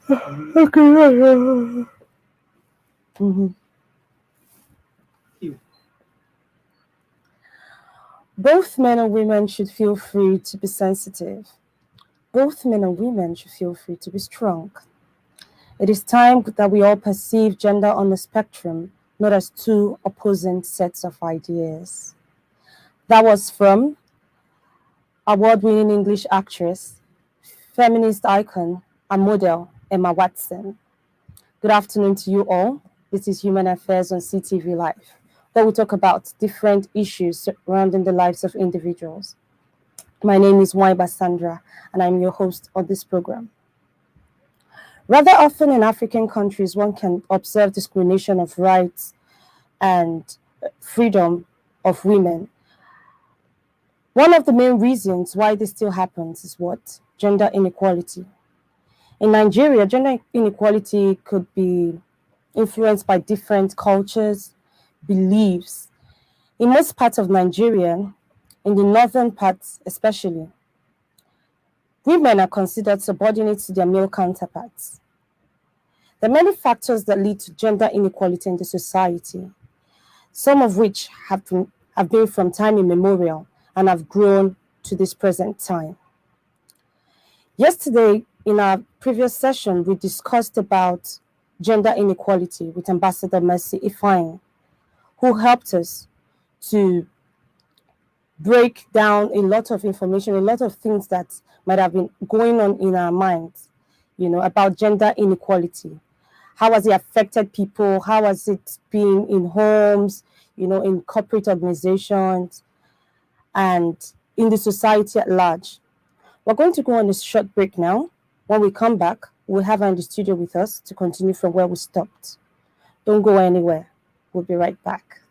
Okay. Mhm. Both men and women should feel free to be sensitive. Both men and women should feel free to be strong. It is time that we all perceive gender on the spectrum, not as two opposing sets of ideas. That was from award winning English actress, feminist icon, and model Emma Watson. Good afternoon to you all. This is Human Affairs on CTV Live, where we talk about different issues surrounding the lives of individuals. My name is Waiba Sandra, and I'm your host of this program. Rather often in African countries, one can observe discrimination of rights and freedom of women. One of the main reasons why this still happens is what? Gender inequality. In Nigeria, gender inequality could be influenced by different cultures, beliefs. In most parts of Nigeria, in the northern parts especially, women are considered subordinate to their male counterparts. There are many factors that lead to gender inequality in the society, some of which have been from time immemorial and have grown to this present time. Yesterday, in our previous session, we discussed about gender inequality with Ambassador Mercy Ifeanyi, who helped us to break down a lot of information, a lot of things that might have been going on in our minds, about gender inequality. How has it affected people? How has it been in homes, in corporate organizations, and in the society at large? We're going to go on a short break now. When we come back, we'll have her in the studio with us to continue from where we stopped. Don't go anywhere. We'll be right back.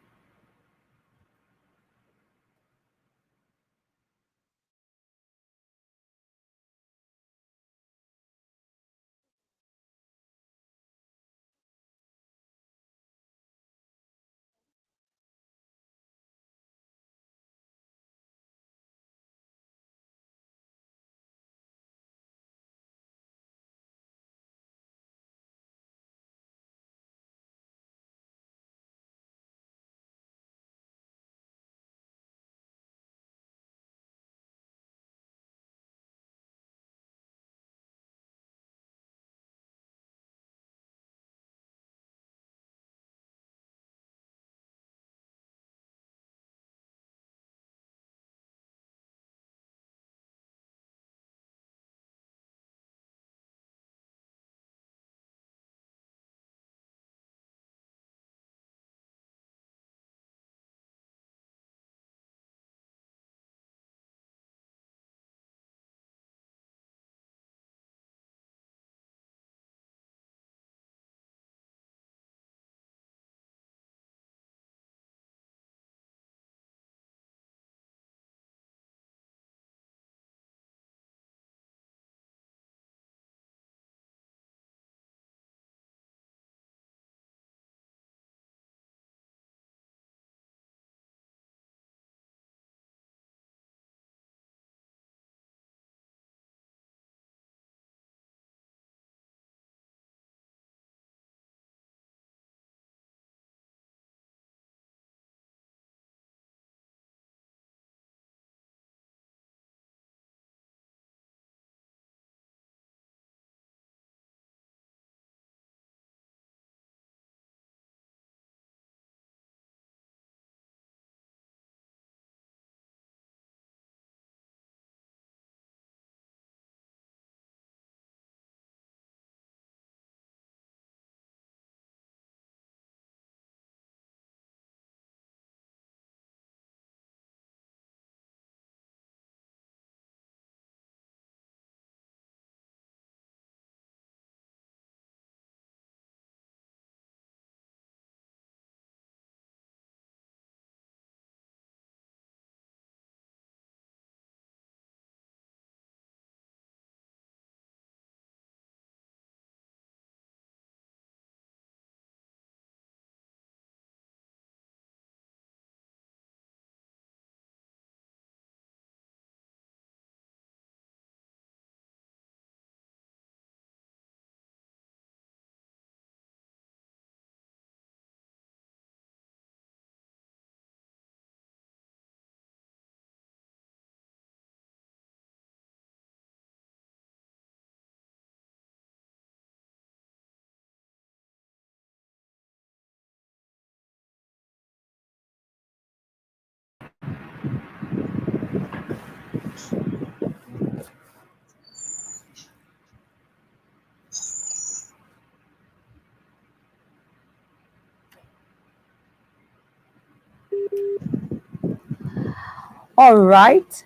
All right,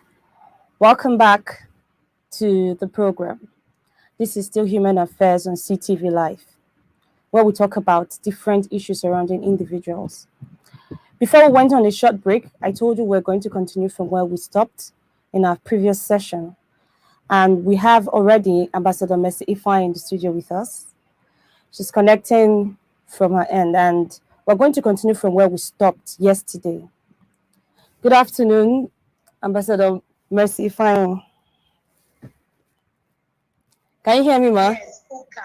welcome back to the program. This is still Human Affairs on CTV Live, where we talk about different issues surrounding individuals. Before we went on a short break, I told you we're going to continue from where we stopped in our previous session. And we have already Ambassador Mercy Ifeanyi in the studio with us. She's connecting from her end, and we're going to continue from where we stopped yesterday. Good afternoon, Ambassador Mercy Ifeanyi. Can you hear me, ma? Yes, Uka.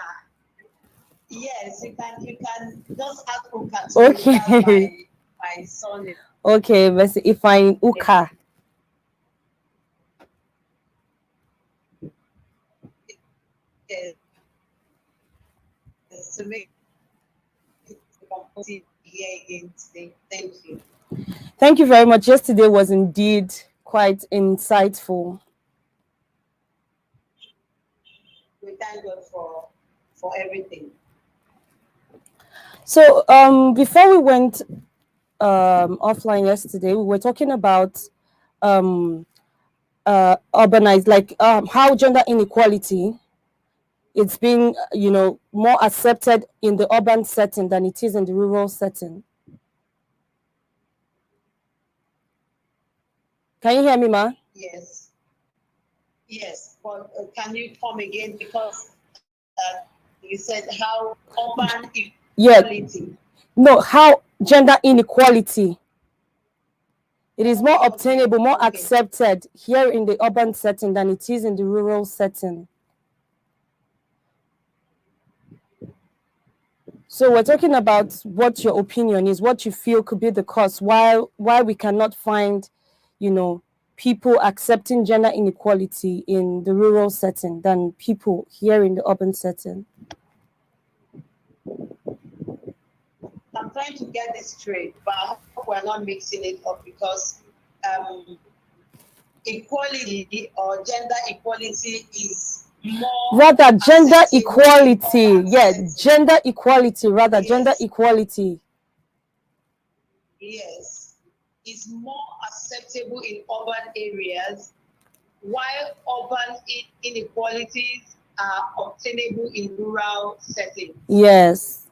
Yes, you can just add Uka to Okay. my son. Okay, Mercy Ifeanyi Uka. Yes, to make it here again today. Thank you. Thank you very much. Yesterday was indeed quite insightful. We thank God for everything. So, before we went offline yesterday, we were talking about urbanized, like how gender inequality it's been, more accepted in the urban setting than it is in the rural setting. Can you hear me, ma? Yes. Yes, but can you come again, because you said how urban equality. No, how gender inequality. It is more obtainable, more accepted here in the urban setting than it is in the rural setting. So we're talking about what your opinion is, what you feel could be the cause, why we cannot find, people accepting gender inequality in the rural setting than people here in the urban setting. I'm trying to get this straight, but I hope we're not mixing it up, because equality or gender equality is more rather gender equality. Gender equality, rather. Yes. Gender equality. Yes, is more acceptable in urban areas, while urban inequalities are obtainable in rural settings. Yes.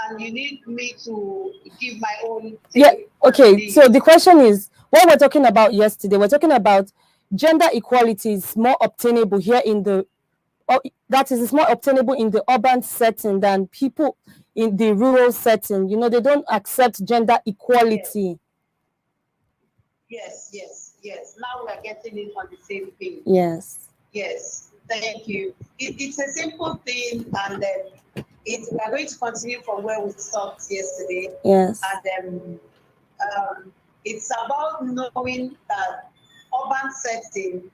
And you need me to give my own take. Yeah. Okay. So the question is, what we're talking about yesterday, we're talking about gender equality is more obtainable here in the, that is, it's more obtainable in the urban setting than people in the rural setting. They don't accept gender equality. Yes. Now we are getting it on the same page. Yes. Thank you. It's a simple thing, and we are going to continue from where we stopped yesterday. Yes. And it's about knowing that urban setting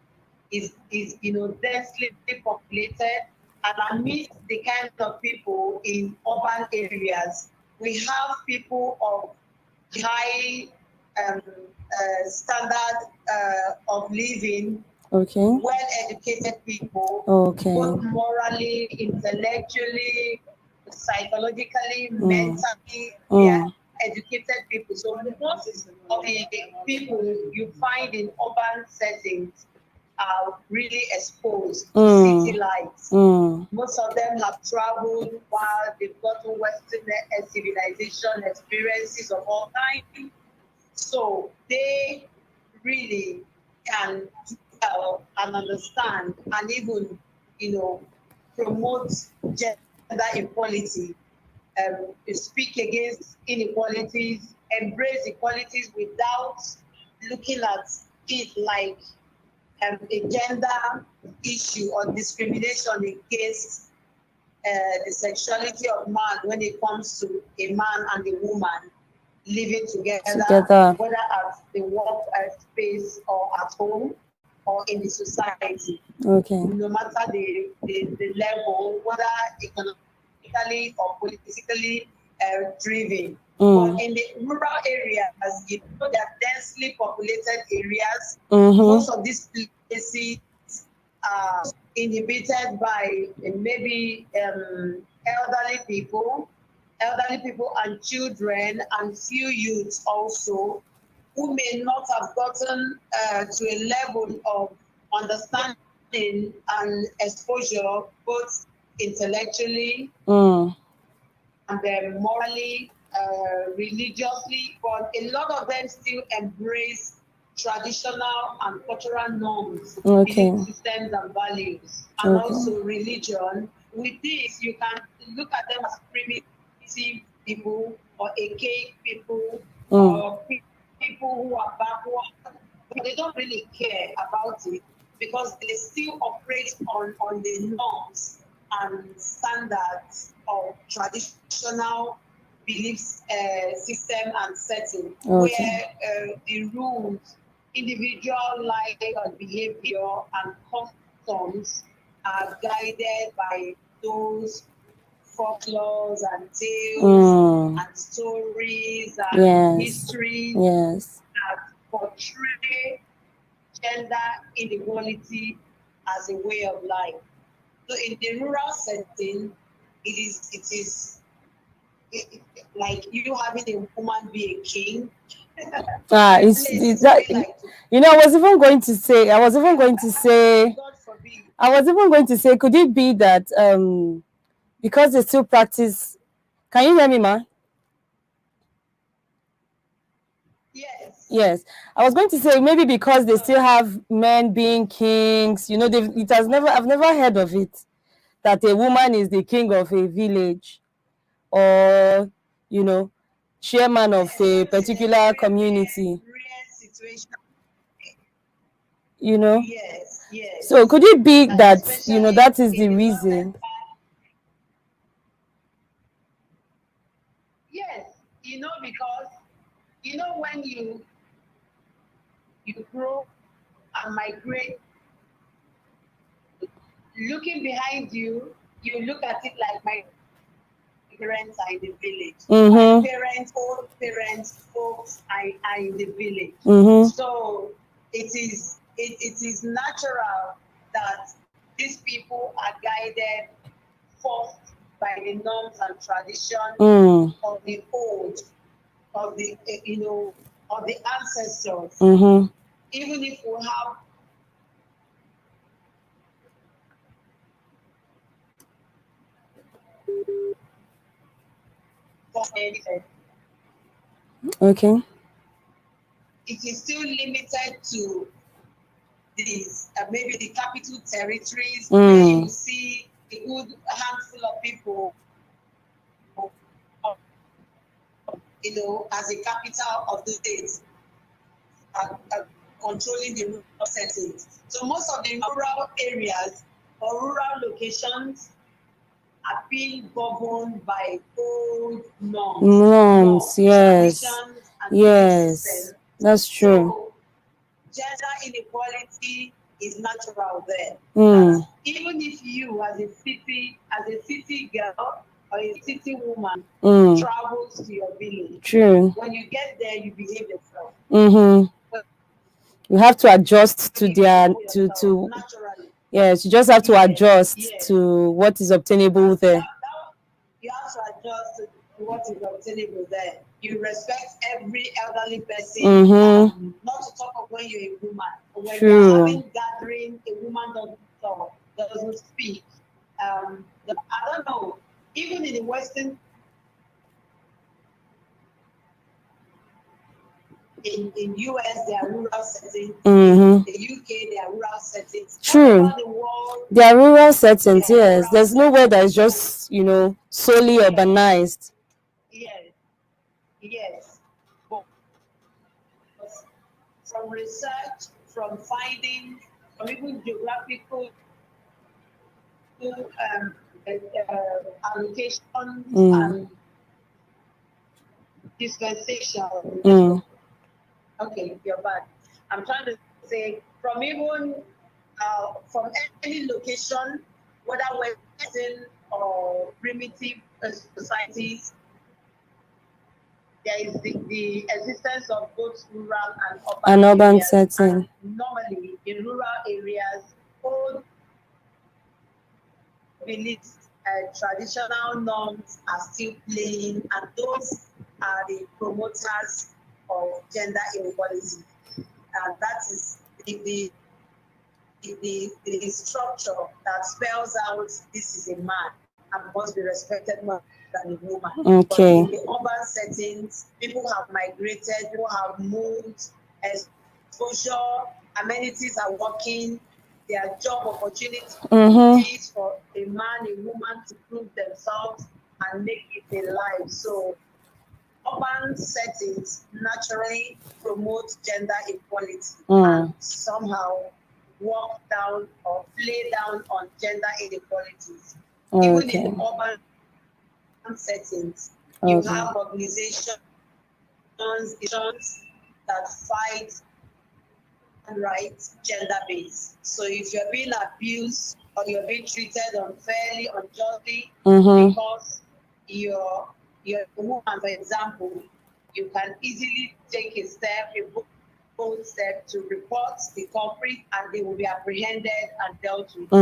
is densely populated, and amidst the kind of people in urban areas, we have people of high standard of living. Okay. Well-educated people. Okay. Both morally, intellectually, psychologically, mentally, they are educated people. So most of the people you find in urban settings are really exposed to city life. Most of them have traveled while they've gotten Western civilization experiences of all kinds. So they really can tell and understand and even, promote gender equality, speak against inequalities, embrace equalities without looking at it like a gender issue or discrimination against the sexuality of man when it comes to a man and a woman living together, whether at the work space or at home or in the society. Okay. No matter the level, whether economically or politically driven. But in the rural areas, there are densely populated areas. Most of these places are inhabited by maybe elderly people and children and few youths also, who may not have gotten to a level of understanding and exposure, both intellectually and morally, religiously, but a lot of them still embrace traditional and cultural norms, belief systems and values, and also religion. With this, you can look at them as primitive people or archaic people or people who are backward. They don't really care about it because they still operate on the norms and standards of traditional beliefs system and setting, where the rules, individual life and behavior and customs are guided by those folklores and tales and stories and histories that portray gender inequality as a way of life. So in the rural setting, it is like you having a woman be a king. It's that, I was even going to say, could it be that because they still practice? Can you hear me, ma? Yes. I was going to say maybe because they still have men being kings. I've never heard of it that a woman is the king of a village or chairman of a particular community. Yes. So could it be that that is the reason? Yes, because when you grow and migrate, looking behind you, you look at it like my parents are in the village. My parents, old parents, folks are in the village. So it is natural that these people are guided first by the norms and tradition of the old, of the of the ancestors. Even if we have Okay. it is still limited to these maybe the capital territories where you see a good handful of people, as a capital of the state, are controlling the rural settings. So most of the rural areas or rural locations are being governed by old norms, traditions, and systems. That's true. So gender inequality is natural there. Even if you, as a city girl or a city woman, travels to your village, when you get there, you behave yourself. You have to adjust to their to naturally. Yes, you just have to adjust to what is obtainable there. You have to adjust to what is obtainable there. You respect every elderly person, not to talk of when you're a woman. When you're having gathering, a woman doesn't talk, doesn't speak. I don't know. Even in the Western, in US, there are rural settings. In the UK, there are rural settings. True. All over the world, there are rural settings. Yes, there's nowhere that is just solely urbanized. Yes. But from research, from findings, from even geographical allocations and dispensation. Okay, you're back. I'm trying to say from even from any location, whether Western or primitive societies, there is the existence of both rural and urban setting. And normally, in rural areas, old beliefs, traditional norms are still playing, and those are the promoters of gender inequality. And that is the structure that spells out this is a man and must be respected more than a woman. Okay. But in the urban settings, people have migrated, people have moved, exposure, amenities are working, there are job opportunities for a man, a woman to prove themselves and make it a life. So urban settings naturally promote gender equality and somehow walk down or play down on gender inequalities. Even in the urban settings, you have organizations that fight and rights gender-based. So if you're being abused or you're being treated unfairly, unjustly, because you're a woman, for example, you can easily take a step, a bold step to report the culprit, and they will be apprehended and dealt with. We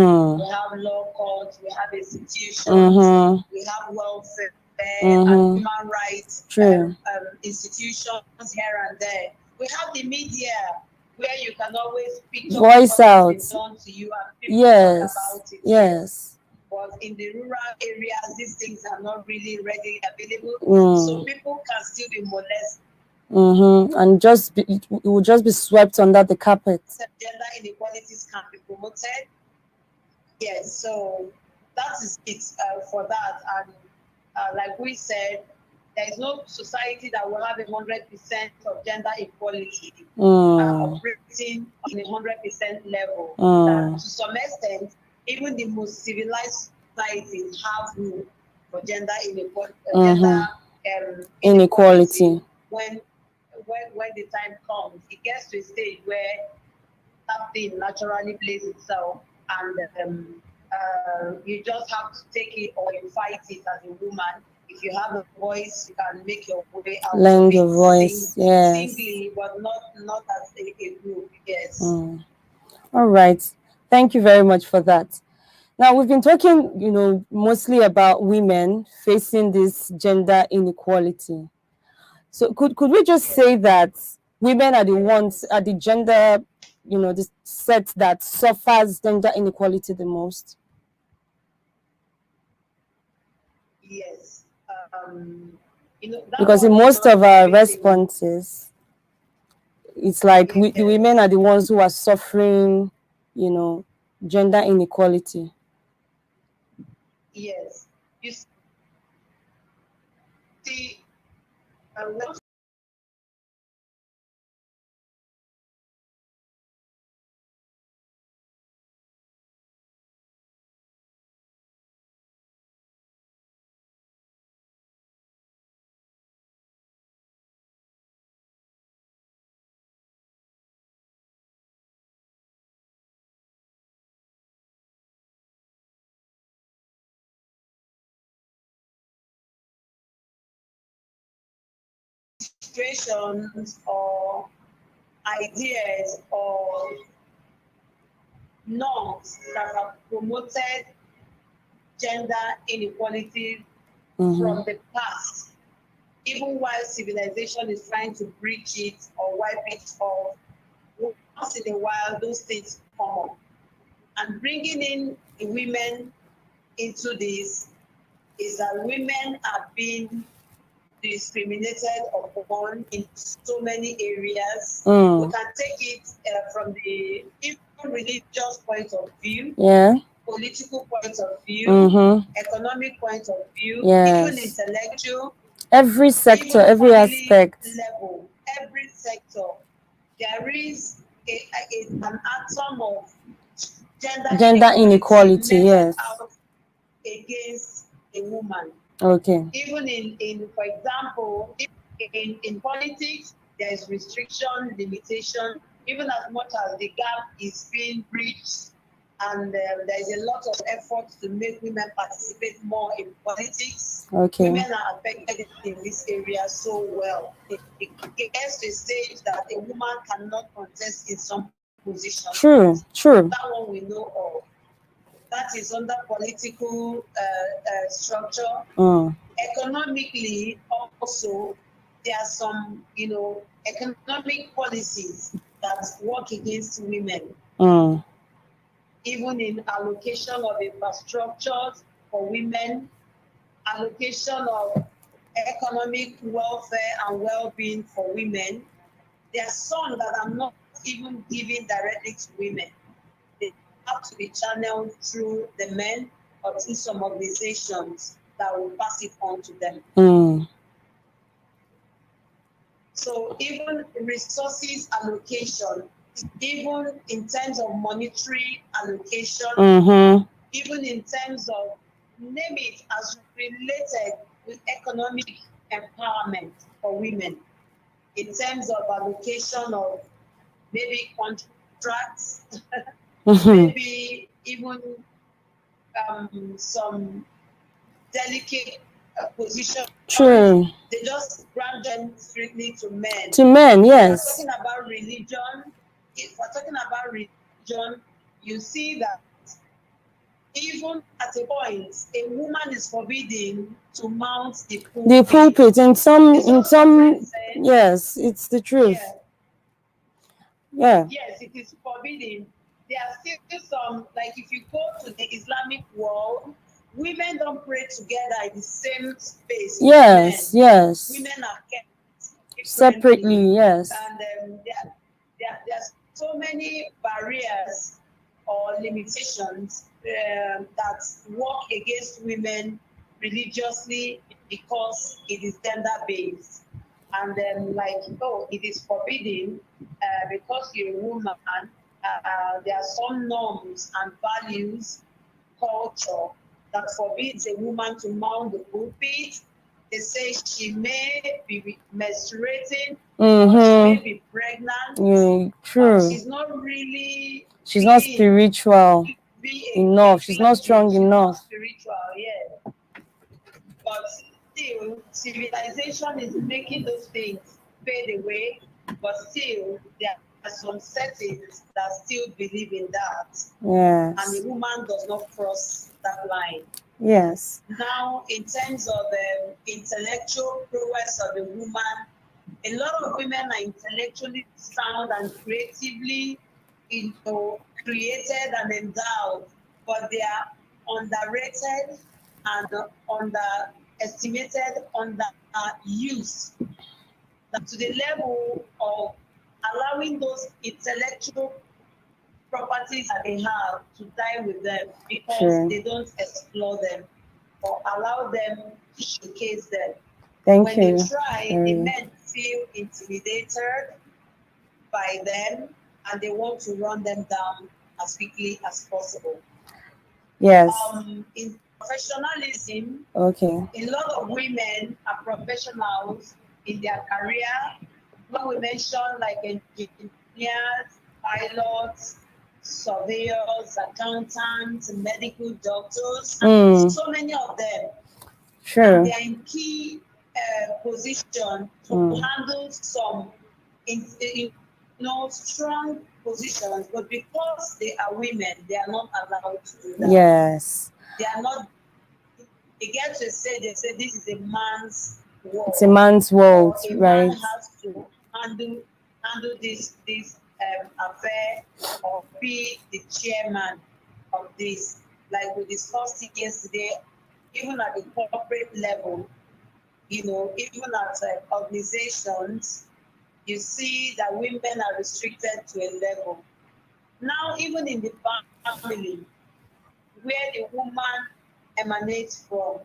have law courts, we have institutions, we have welfare and human rights institutions here and there. We have the media where you can always picture voice out done to you and people talk about it. Yes. But in the rural areas, these things are not really readily available, so people can still be molested. And it will just be swept under the carpet. Gender inequalities can be promoted. Yes, so that is it for that. And like we said, there is no society that will have 100% of gender equality operating on 100% level. That to some extent, even the most civilized societies have room for gender inequality. When the time comes, it gets to a stage where something naturally plays itself, and you just have to take it or you fight it as a woman. If you have a voice, you can make your way out. Lend your voice, singly, but not as a group. Yes. All right. Thank you very much for that. Now, we've been talking, mostly about women facing this gender inequality. So could we just say that women are the ones, are the gender, the set that suffers gender inequality the most? Yes. Because in most of our responses, it's like the women are the ones who are suffering, gender inequality. Yes. You see, situations or ideas or norms that have promoted gender inequality from the past, even while civilization is trying to breach it or wipe it off. Once in a while, those things come up. And bringing in the women into this is that women are being discriminated upon in so many areas. We can take it from the even religious point of view, political point of view, economic point of view, even intellectual. Every sector, every aspect. Level, every sector, there is an atom of gender inequality, yes, out against a woman. Okay. Even in for example, in politics, there is restriction, limitation, even as much as the gap is being breached, and there is a lot of effort to make women participate more in politics. Okay. Women are affected in this area so well. It gets to a stage that a woman cannot contest in some positions. True. That one we know of. That is under political structure. Economically, also, there are some, economic policies that work against women, even in allocation of infrastructures for women, allocation of economic welfare and well-being for women. There are some that are not even given directly to women. They have to be channeled through the men or through some organizations that will pass it on to them. So even resources allocation, even in terms of monetary allocation, even in terms of, name it, as related with economic empowerment for women, in terms of allocation of maybe contracts, maybe even some delicate position. True. They just grant them strictly to men. To men, yes. If we're talking about religion, you see that even at a point, a woman is forbidden to mount the pulpit. The pulpit in some, yes, it's the truth. Yeah. Yes, it is forbidden. There are still some, like if you go to the Islamic world, women don't pray together in the same space. Yes, yes. Women are kept separately, yes. And there's so many barriers or limitations that work against women religiously because it is gender-based. And then, it is forbidden because you're a woman. There are some norms and values, culture that forbids a woman to mount the pulpit. They say she may be menstruating, or she may be pregnant. True. She's not really. She's not spiritual enough. She's not strong enough. Not spiritual, yeah. But still, civilization is making those things fade away. But still, there are some settings that still believe in that. Yes. And the woman does not cross that line. Yes. Now, in terms of intellectual prowess of a woman, a lot of women are intellectually sound and creatively, created and endowed, but they are underrated and underestimated, underused, to the level of allowing those intellectual properties that they have to die with them because they don't explore them or allow them to showcase them. When they try, the men feel intimidated by them and they want to run them down as quickly as possible. Yes. In professionalism, okay, a lot of women are professionals in their career. When we mention like engineers, pilots, surveyors, accountants, medical doctors, so many of them. Sure. And they are in key position to handle some, strong positions, but because they are women, they are not allowed to do that. Yes. They are not. They get to say, they say this is a man's world. It's a man's world, a right? Man has to handle this affair or be the chairman of this. Like we discussed it yesterday, even at the corporate level, even at organizations, you see that women are restricted to a level. Now, even in the family, where the woman emanates from,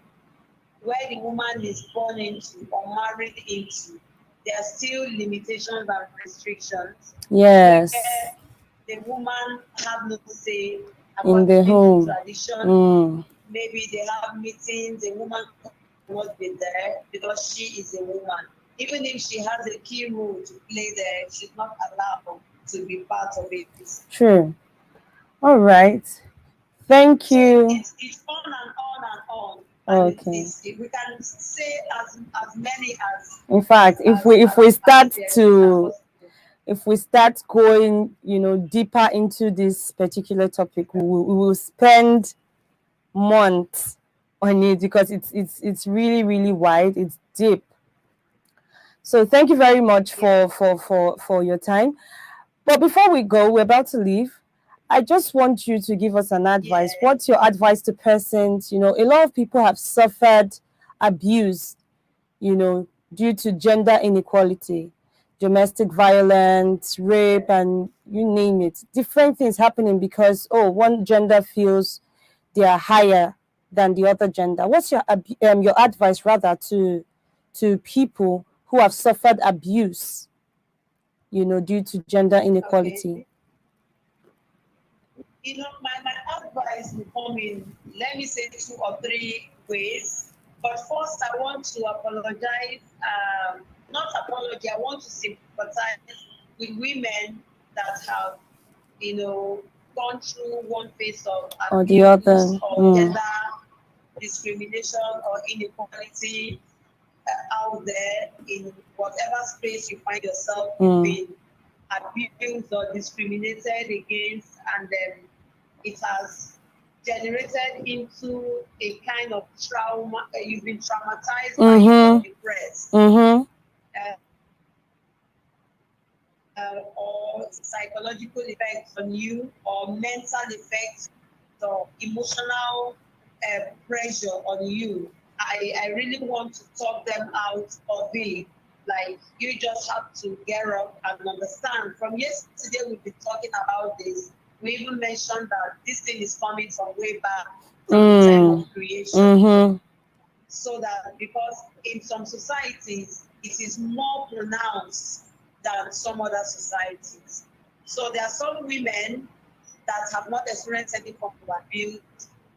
where the woman is born into or married into, there are still limitations and restrictions. Yes. Where the woman have no say in the home. Tradition. Maybe they have meetings, the woman cannot be there because she is a woman. Even if she has a key role to play there, she's not allowed to be part of it. True. All right. Thank you. It's on and on and on. Okay. We can say as many as. In fact, if we start going, deeper into this particular topic, we will spend months on it because it's really, really wide. It's deep. So thank you very much for your time. But before we go, we're about to leave. I just want you to give us an advice. Yeah. What's your advice to persons? You know, a lot of people have suffered abuse, you know, due to gender inequality, domestic violence, rape, and you name it. Different things happening because, oh, one gender feels they are higher than the other gender. What's your advice rather to people who have suffered abuse, you know, due to gender inequality? Okay. You know, my advice will come in, let me say, 2 or 3 ways. But first, I want to apologize. Not apology, I want to sympathize with women that have, you know, gone through one phase of Or the other. abuse or gender discrimination or inequality out there in whatever space you find yourself. You've been abused or discriminated against, and then it has generated into a kind of trauma. You've been traumatized by it or depressed. Or psychological effects on you, or mental effects, or emotional pressure on you. I really want to talk them out of it. Like, you just have to get up and understand. From yesterday, we've been talking about this. We even mentioned that this thing is coming from way back from the time of creation. So that because in some societies, it is more pronounced than some other societies. So there are some women that have not experienced any form of abuse.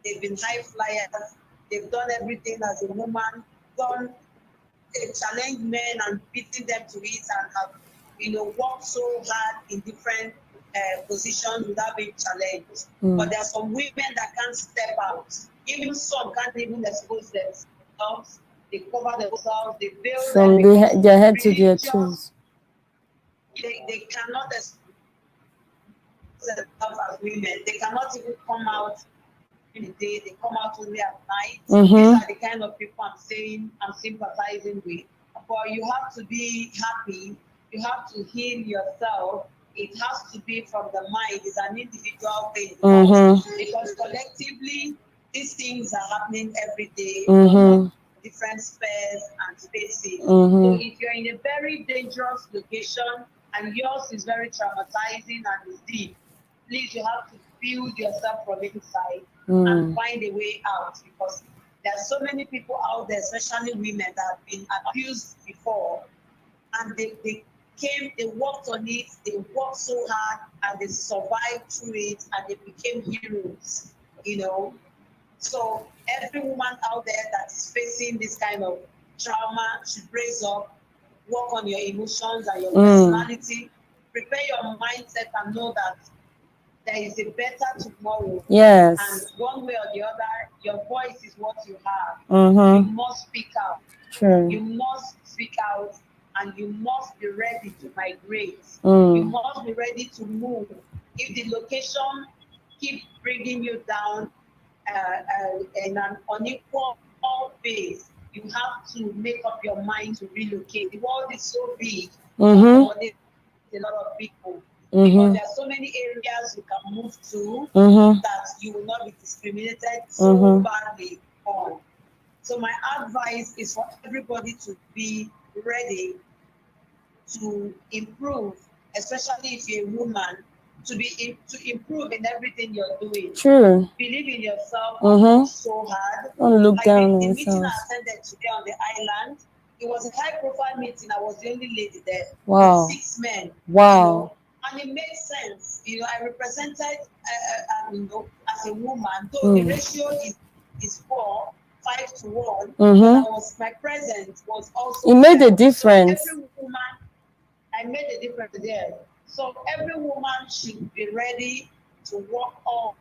They've been high flyers. They've done everything as a woman, challenged men and beaten them to it, and have, you know, worked so hard in different positions without being challenged. But there are some women that can't step out. Even some can't even expose themselves. They cover themselves. They veil from their head to their toes. They cannot expose themselves as women. They cannot even come out in the day. They come out only at night. These are the kind of people I'm saying I'm sympathizing with. But you have to be happy. You have to heal yourself. It has to be from the mind. It's an individual thing. Because collectively, these things are happening every day in different spheres and spaces. So if you're in a very dangerous location and yours is very traumatizing and is deep, please, you have to build yourself from inside and find a way out, because there are so many people out there, especially women, that have been abused before, and they worked on it, they worked so hard, and they survived through it, and they became heroes, you know. So every woman out there that is facing this kind of trauma should raise up, work on your emotions and your personality, prepare your mindset, and know that there is a better tomorrow. Yes. And one way or the other, your voice is what you have. You must speak out. True. You must speak out, and you must be ready to migrate. You must be ready to move. If the location keep bringing you down in an unequal base, you have to make up your mind to relocate. The world is so big. There's a lot of people. Because there are so many areas you can move to that you will not be discriminated so badly on. So my advice is for everybody to be ready to improve, especially if you're a woman, to improve in everything you're doing. True. Believe in yourself and work so hard. Don't look like down the on meeting yourself. I attended today on the island, it was a high-profile meeting. I was the only lady there. Wow. With 6 men. Wow. You know, and it made sense. You know, I represented, you know, as a woman, though the ratio is 5 to 1, but my presence was also. It made a difference. So every woman, I made a difference there. So every woman should be ready to work on,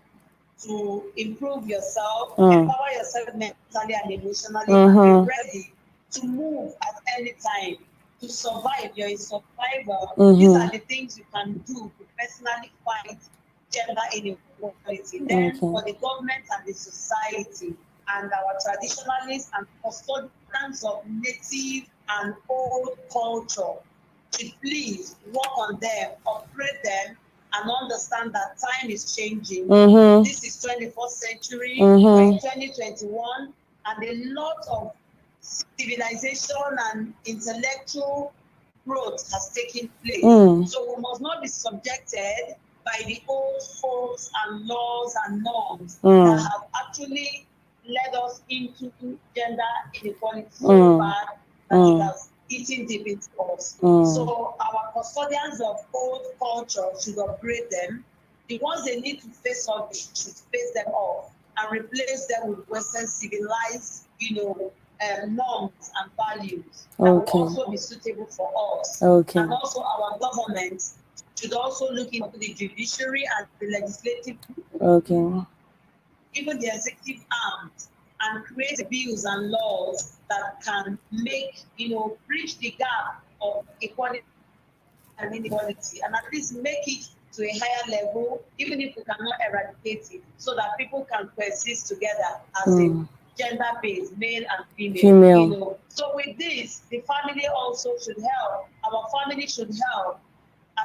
to improve yourself, empower yourself mentally and emotionally, and be ready to move at any time. To survive, you're a survivor. These are the things you can do to personally fight gender inequality. Then for the government and the society, and our traditionalists and custodians of native and old culture should please work on them, upgrade them, and understand that time is changing. This is 21st century, we're in 2021, and a lot of civilization and intellectual growth has taken place. So we must not be subjected by the old folks and laws and norms that have actually led us into gender inequality so bad that it has eaten deep into us. So our custodians of old culture should upgrade them. The ones they need to face off should face them off and replace them with Western civilized, norms and values that will also be suitable for us. And also our government should also look into the judiciary and the legislative, even the executive arms, and create bills and laws that can make, bridge the gap of equality and inequality, and at least make it to a higher level, even if we cannot eradicate it, so that people can coexist together as a gender-based, male and female. So with this, the family also should help. Our family should help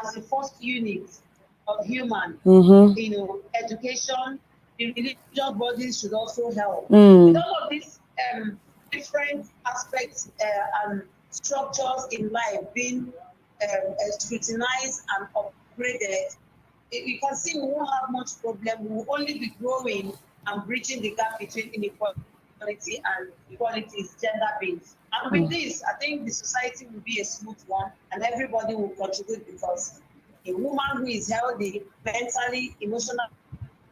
as the first unit of human, education. The religious bodies should also help. With all of these different aspects and structures in life being scrutinized and upgraded, you can see we won't have much problem. We will only be growing and bridging the gap between inequality and equality is gender-based. And with this, I think the society will be a smooth one and everybody will contribute, because a woman who is healthy mentally, emotionally,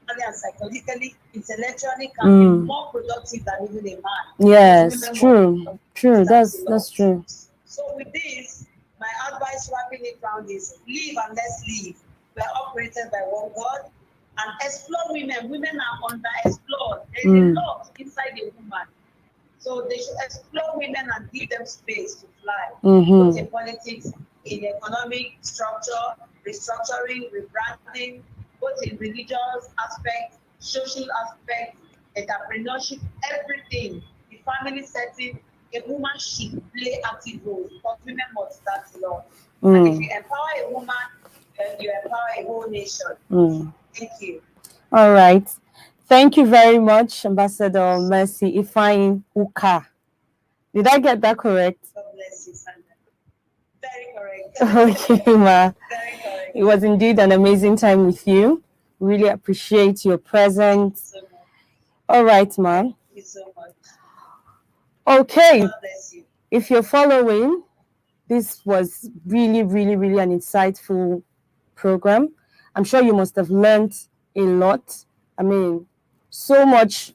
and psychologically, intellectually can be more productive than even a man. Yes, true. That's true. So with this, my advice wrapping it round is live and let's live. We are operated by one God, and explore women. Women are underexplored. There's a lot inside a woman. So they should explore women and give them space to fly. Both in politics, in economic structure, restructuring, rebranding, both in religious aspect, social aspect, entrepreneurship, everything. The family setting, a woman should play active roles, because women must start alone. And if you empower a woman, then you empower a whole nation. Thank you. All right. Thank you very much, Ambassador Mercy Ifeanyi Uka. Did I get that correct? God bless you, Sandra. Very correct. Okay, ma. Very correct. It was indeed an amazing time with you. Really appreciate your presence. Thank you so much. All right, ma. Thank you so much. Okay. God bless you. If you're following, this was really, really, really an insightful program. I'm sure you must have learned a lot. I mean, so much